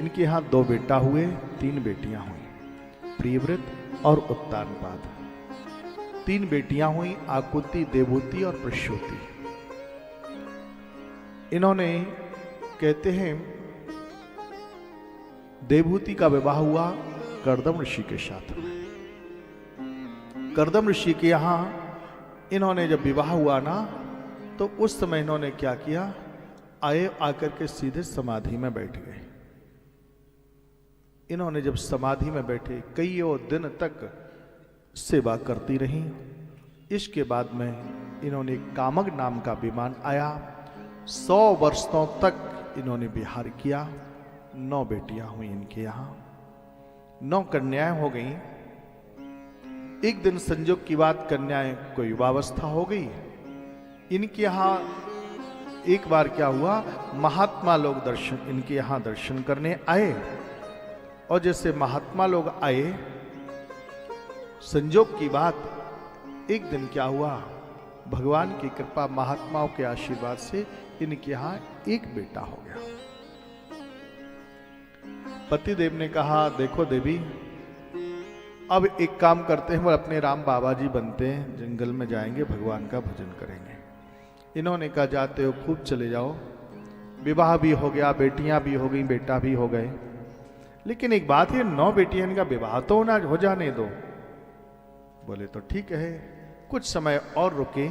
इनके यहाँ 2 बेटा हुए, 3 बेटियां हुई, प्रियव्रत और उत्तानपाद। 3 बेटियां हुई, आकुति, देवहूति और प्रसूति। इन्होंने कहते हैं देवहूति का विवाह हुआ कर्दम ऋषि के साथ में। कर्दम ऋषि के यहां इन्होंने जब विवाह हुआ ना, तो उस समय इन्होंने क्या किया, आकर के सीधे समाधि में बैठ गए। इन्होंने जब समाधि में बैठे कईयों दिन तक सेवा करती रही। इसके बाद में इन्होंने कामग नाम का विमान आया। 100 वर्षों तक इन्होंने विहार किया। 9 बेटियां हुई इनके यहां, 9 कन्याएं हो गई। एक दिन संजोग की बात, कन्याएं को युवावस्था हो गई। इनके यहां एक बार क्या हुआ, महात्मा लोग इनके यहां दर्शन करने आए। और जैसे महात्मा लोग आए, संजोग की बात, एक दिन क्या हुआ, भगवान की कृपा, महात्माओं के आशीर्वाद से इनके यहां एक बेटा हो गया। पतिदेव ने कहा, देखो देवी, अब एक काम करते हैं, वो अपने राम बाबा जी बनते हैं, जंगल में जाएंगे, भगवान का भजन करेंगे। इन्होंने कहा, जाते हो खूब चले जाओ। विवाह भी हो गया, बेटियां भी हो गई, बेटा भी हो गए। लेकिन एक बात है, 9 बेटियां, इनका विवाह तो ना हो जाने दो। बोले तो ठीक है। कुछ समय और रुके।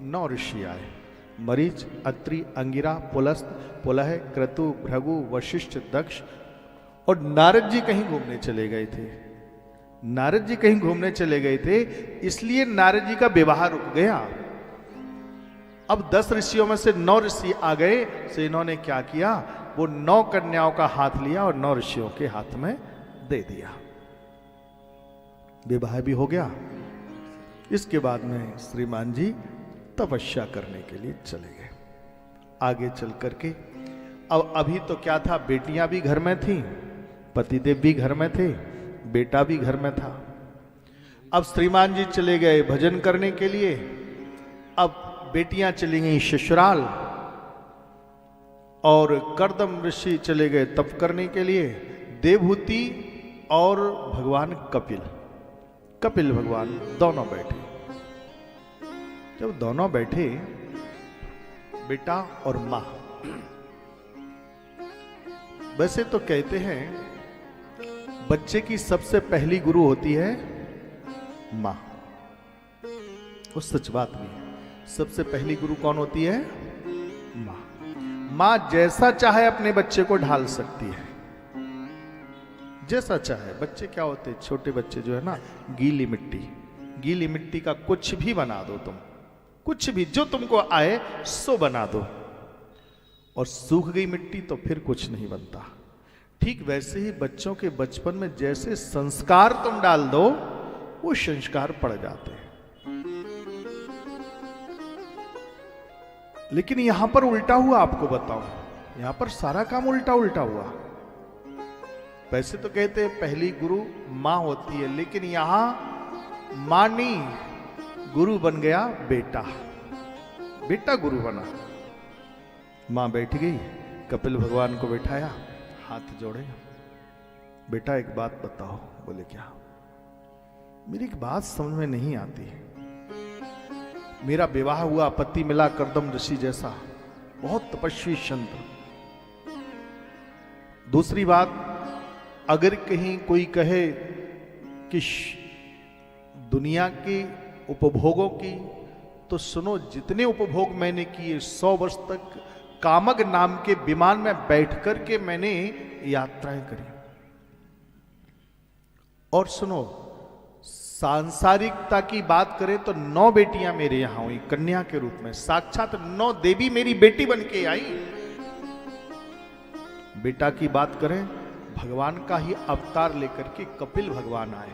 9 ऋषि आए, मरीच, अत्रि, अंगिरा, पुलस्त, पुलह, क्रतु, भृगु, वशिष्ठ, दक्ष और नारद जी कहीं घूमने चले गए थे। नारद जी कहीं घूमने चले गए थे, इसलिए नारद जी का विवाह रुक गया। अब 10 ऋषियों में से 9 ऋषि आ गए। तो इन्होंने क्या किया, वो 9 कन्याओं का हाथ लिया और 9 ऋषियों के हाथ में दे दिया। विवाह भी हो गया। इसके बाद में श्रीमान जी तपस्या करने के लिए चले गए। आगे चल करके अब अभी तो क्या था, बेटियां भी घर में थीं, पतिदेव भी घर में थे, बेटा भी घर में था। अब श्रीमान जी चले गए भजन करने के लिए। अब बेटियां चली गई ससुराल और कर्दम ऋषि चले गए तप करने के लिए। देवहूति और भगवान कपिल भगवान दोनों बैठे। जब दोनों बैठे, बेटा और मां, वैसे तो कहते हैं बच्चे की सबसे पहली गुरु होती है मां। वो सच बात भी है। सबसे पहली गुरु कौन होती है? मां। मां जैसा चाहे अपने बच्चे को ढाल सकती है, जैसा चाहे। बच्चे क्या होते हैं, छोटे बच्चे जो है ना, गीली मिट्टी का कुछ भी बना दो तुम, कुछ भी जो तुमको आए सो बना दो, और सूख गई मिट्टी तो फिर कुछ नहीं बनता। ठीक वैसे ही बच्चों के बचपन में जैसे संस्कार तुम डाल दो, वो संस्कार पड़ जाते हैं। लेकिन यहां पर उल्टा हुआ, आपको बताऊं, यहां पर सारा काम उल्टा हुआ। वैसे तो कहते हैं पहली गुरु मां होती है, लेकिन यहां मां नहीं, गुरु बन गया बेटा गुरु बना। मां बैठ गई, कपिल भगवान को बैठाया, हाथ जोड़े, बेटा एक बात बताओ। बोले क्या? मेरी एक बात समझ में नहीं आती। मेरा विवाह हुआ, पति मिला कर्दम ऋषि जैसा, बहुत तपस्वी संत। दूसरी बात, अगर कहीं कोई कहे कि दुनिया के उपभोगों की, तो सुनो, जितने उपभोग मैंने किए 100 वर्ष तक कामग नाम के विमान में बैठ करके मैंने यात्राएं करी। और सुनो, सांसारिकता की बात करें तो 9 बेटियां मेरे यहां हुई कन्या के रूप में। साक्षात 9 देवी मेरी बेटी बन के आई। बेटा की बात करें, भगवान का ही अवतार लेकर के कपिल भगवान आए।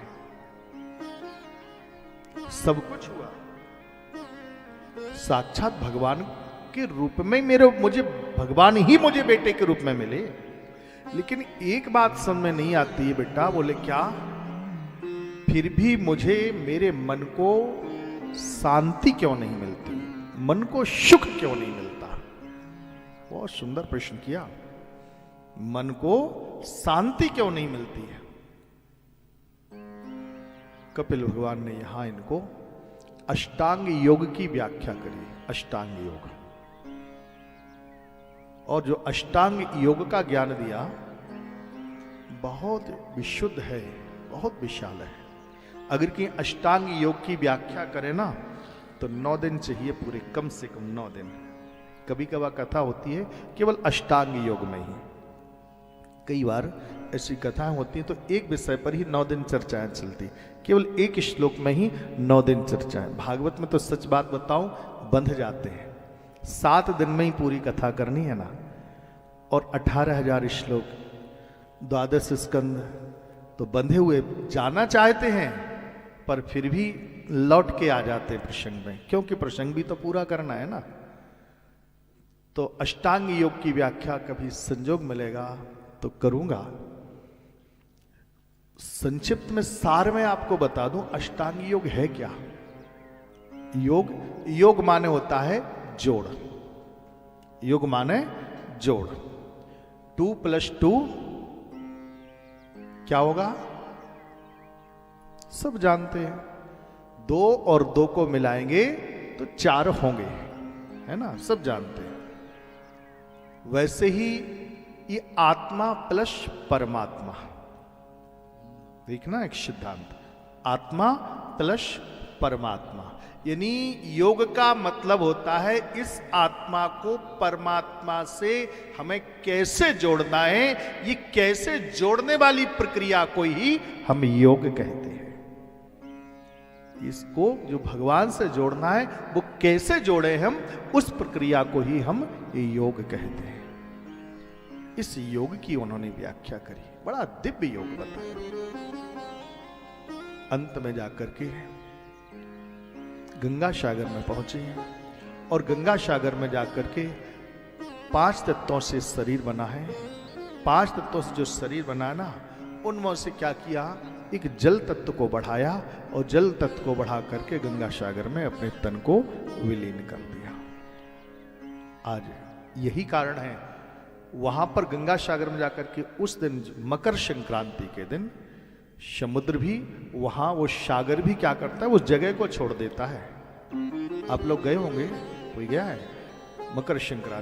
सब कुछ हुआ साक्षात भगवान के रूप में। मुझे भगवान ही मुझे बेटे के रूप में मिले। लेकिन एक बात समझ में नहीं आती है बेटा। बोले क्या? फिर भी मुझे मेरे मन को शांति क्यों नहीं मिलती, मन को सुख क्यों नहीं मिलता? बहुत सुंदर प्रश्न किया। मन को शांति क्यों नहीं मिलती है? कपिल भगवान ने यहां इनको अष्टांग योग की व्याख्या करी। अष्टांग योग, और जो अष्टांग योग का ज्ञान दिया बहुत विशुद्ध है, बहुत विशाल है। अगर कि अष्टांग योग की व्याख्या करें ना तो 9 दिन चाहिए पूरे, कम से कम 9 दिन। कभी कभार कथा होती है केवल अष्टांग योग में ही, कई बार ऐसी कथाएं होती हैं तो एक विषय पर ही 9 दिन चर्चाएं चलती, केवल एक श्लोक में ही 9 दिन चर्चाएं। भागवत में तो सच बात बताऊं बंध जाते हैं, 7 दिन में ही पूरी कथा करनी है ना, और 18,000 श्लोक, 12 स्कंद, तो बंधे हुए जाना चाहते हैं पर फिर भी लौट के आ जाते हैं प्रसंग में, क्योंकि प्रसंग भी तो पूरा करना है ना। तो अष्टांग योग की व्याख्या कभी संजोग मिलेगा तो करूंगा। संक्षिप्त में सार में आपको बता दूं अष्टांग योग है क्या। योग माने होता है जोड़, योग माने जोड़। 2 + 2 क्या होगा? सब जानते हैं, 2 और 2 को मिलाएंगे तो 4 होंगे, है ना, सब जानते हैं। वैसे ही ये आत्मा प्लस परमात्मा, देखना एक सिद्धांत, आत्मा प्लस परमात्मा, यानी योग का मतलब होता है इस आत्मा को परमात्मा से हमें कैसे जोड़ना है। ये कैसे जोड़ने वाली प्रक्रिया को ही हम योग कहते हैं। इसको जो भगवान से जोड़ना है वो कैसे जोड़े हम, उस प्रक्रिया को ही हम योग कहते हैं। इस योग की उन्होंने व्याख्या करी, बड़ा दिव्य योग बताया। अंत में जाकर के गंगा सागर में पहुंचे और गंगा सागर में जाकर के 5 तत्वों से शरीर बना है। 5 तत्वों से जो शरीर बना है ना, उनमें से क्या किया, एक जल तत्व को बढ़ाया और जल तत्व को बढ़ा करके गंगा सागर में अपने तन को विलीन कर दिया। आज यही कारण है वहां पर गंगा सागर में जाकर के उस दिन मकर संक्रांति के दिन समुद्र भी वहां, वो सागर भी क्या करता है, उस जगह को छोड़ देता है। आप लोग गए होंगे, कोई गया है मकर संक्रांति